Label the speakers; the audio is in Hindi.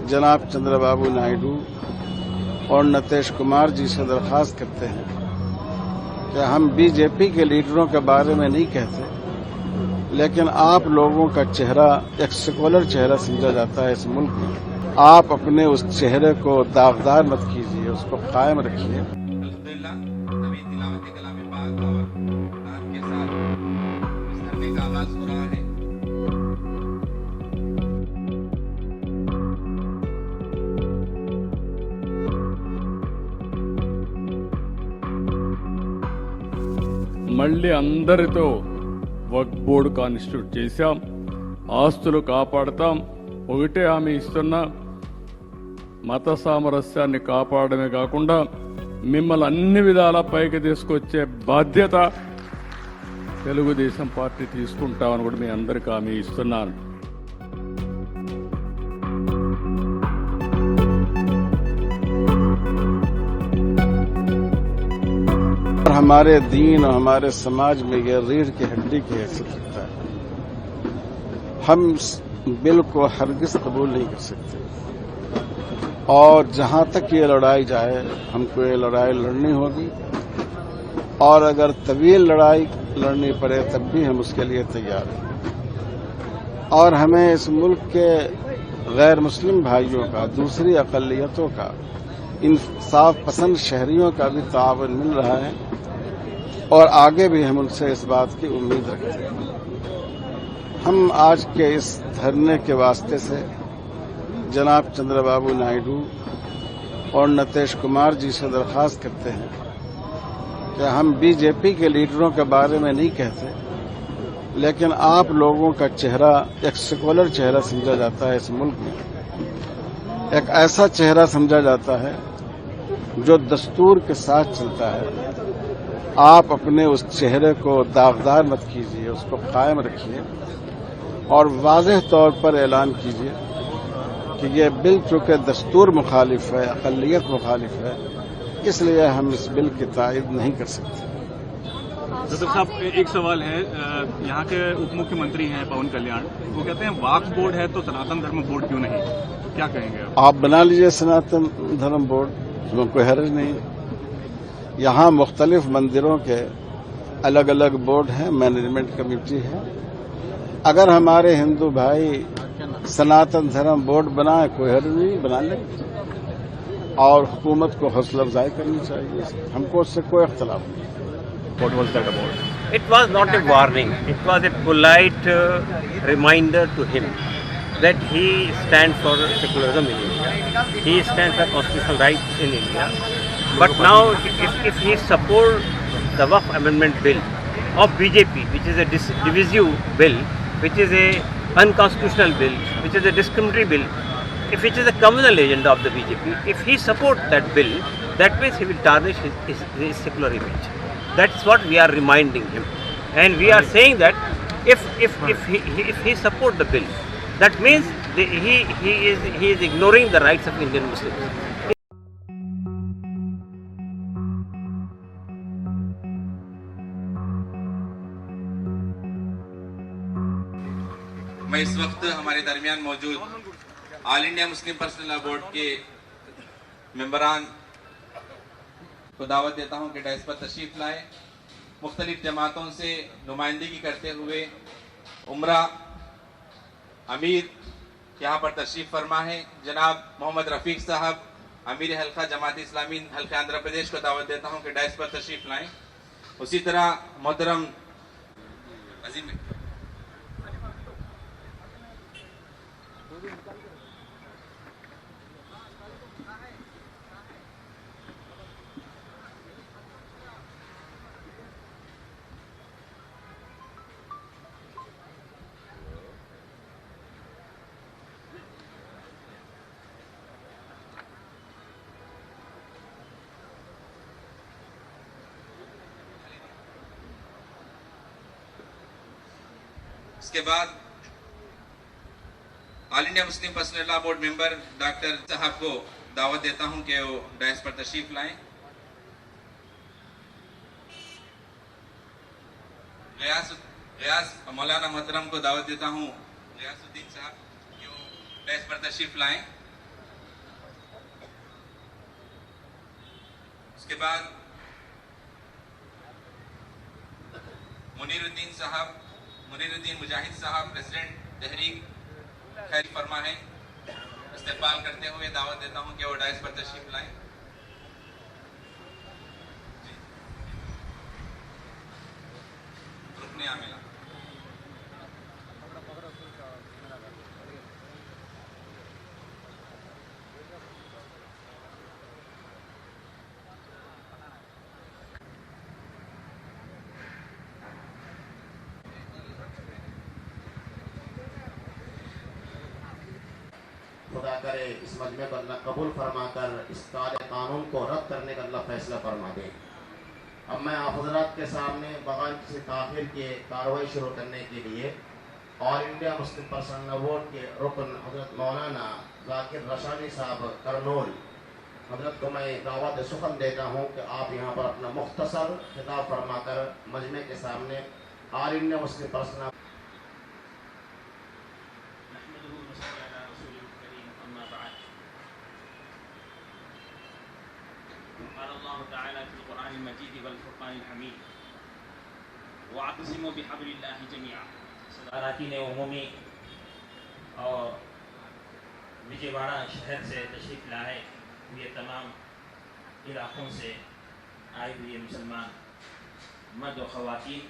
Speaker 1: जनाब चंद्रबाबू नायडू और नीतीश कुमार जी से दरख्वास्त करते हैं कि हम बीजेपी के लीडरों के बारे में नहीं कहते, लेकिन आप लोगों का चेहरा एक सेकुलर चेहरा समझा जाता है इस मुल्क में। आप अपने उस चेहरे को दागदार मत कीजिए, उसको कायम रखिए।
Speaker 2: మళ్ళీ అందరితో వక్ఫ్ బోర్డు కాన్స్టిట్యూట్ చేశాం. ఆస్తులు కాపాడతాం. ఒకటే హామీ ఇస్తున్నా, మత సామరస్యాన్ని కాపాడమే కాకుండా మిమ్మల్ని అన్ని విధాల పైకి తీసుకొచ్చే బాధ్యత తెలుగుదేశం పార్టీ తీసుకుంటామని కూడా మీ అందరికీ హామీ ఇస్తున్నాను.
Speaker 1: हमारे दीन और हमारे समाज में ये रीढ़ की हड्डी की हैसियत रखता है। हम इस बिल को हरगिज कबूल नहीं कर सकते और जहां तक ये लड़ाई जाए हमको ये लड़ाई लड़नी होगी और अगर तवील लड़ाई लड़नी पड़े तब भी हम उसके लिए तैयार हैं। और हमें इस मुल्क के गैर मुस्लिम भाइयों का, दूसरी अक़लियतों का, इंसाफ पसंद शहरियों का भी ताउन मिल रहा है और आगे भी हम उनसे इस बात की उम्मीद रखते हैं। हम आज के इस धरने के वास्ते से जनाब चंद्रबाबू नायडू और नीतीश कुमार जी से दरख्वास्त करते हैं कि हम बीजेपी के लीडरों के बारे में नहीं कहते, लेकिन आप लोगों का चेहरा एक सेकुलर चेहरा समझा जाता है इस मुल्क में। एक ऐसा चेहरा समझा जाता है जो दस्तूर के साथ चलता है। आप अपने उस चेहरे को दागदार मत कीजिए, उसको कायम रखिए और वाज़ेह तौर पर ऐलान कीजिए कि ये बिल चूंकि दस्तूर मुखालिफ है, अक़लियत मुखालिफ है, इसलिए हम इस बिल की तायद नहीं कर सकते।
Speaker 3: जफर साहब, एक सवाल है। यहाँ के उप मुख्यमंत्री हैं पवन कल्याण, वो कहते हैं वक्फ बोर्ड है तो सनातन धर्म बोर्ड क्यों नहीं? क्या कहेंगे
Speaker 1: आप बना लीजिए सनातन धर्म बोर्ड, उसमें कोई हर्ज नहीं। यहाँ मुख्तलिफ मंदिरों के अलग अलग बोर्ड हैं, मैनेजमेंट कमेटी है। अगर हमारे हिंदू भाई सनातन धर्म बोर्ड बनाए, कोई हर्ज नहीं, बना ले और हुकूमत को हौसला अफजाई करनी चाहिए। हमको उससे कोई इख्तलाफ नहीं।
Speaker 3: What was that about?
Speaker 4: It was not a warning. It was a polite reminder to him that he stands for secularism in India. He stands for constitutional rights in India. But now, if he support the Waqf Amendment Bill of BJP, which is a divisive bill, which is a unconstitutional bill, which is a discriminatory bill, if it is a communal agenda of the BJP, if he support that bill, that means he will tarnish his secular image. That's what we are reminding him, and we are saying that if he support the bill, that means he is ignoring the rights of Indian Muslims.
Speaker 5: मैं इस वक्त हमारे दरमियान मौजूद all India Muslim personal law board के मेंबरान को दावत देता हूं कि डाइस पर तशरीफ लाएं। मुख्तलिफ जमातों से नुमाइंदगी करते हुए उमरा अमीर यहाँ पर तशरीफ फरमा है। जनाब मोहम्मद रफीक साहब, अमीर हल्का जमात इस्लामी हल्का आंध्र प्रदेश को दावत देता हूं कि डाइस पर तशरीफ लाएं। उसी तरह मोहतरम अजीम इसके बाद all India Muslim personal law board member doctor साहब को दावत देता हूं कि वो डायस पर तशरीफ लाएं। गयास मौलाना मोहतरम को दावत देता हूं, गयासुद्दीन साहब कि वो डायस पर तशरीफ लाएं। उसके बाद मुनीरुद्दीन मुजाहिद साहब प्रेसिडेंट तहरीक खैर फरमा है, इस्तेकबाल करते हुए दावत देता हूं कि वो डायस पर तशरीफ लाएं। रुकने आमिला
Speaker 6: खुदा करे इस मजमे को अल्लाह कबूल फरमा कर इस कानून को रद्द करने का अल्लाह फैसला फरमा दे। अब मैं आप हजरात के सामने बगैर किसी ताखिर के कार्रवाई शुरू करने के लिए all India Muslim personal board के रुकन हजरत मौलाना जाकिर रशानी साहब करनूल हजरत को मैं दावत सुखन देता हूँ कि आप यहाँ पर अपना मुख्तसर खिताब फरमा कर मजमे के सामने ऑल इंडिया मुस्लिम पर्सनल
Speaker 7: अल्लाह ताला फ़िल क़ुरानिल मजीद वल फ़ुरक़ानिल हमीद वअतसिमू बिहब्लिल्लाहि जमीआ। अराकीन उमूमी और विजयवाड़ा शहर से तशरीफ़ लाए हुए तमाम इलाक़ों से आए हुए मुसलमान मर्द व ख़वातीन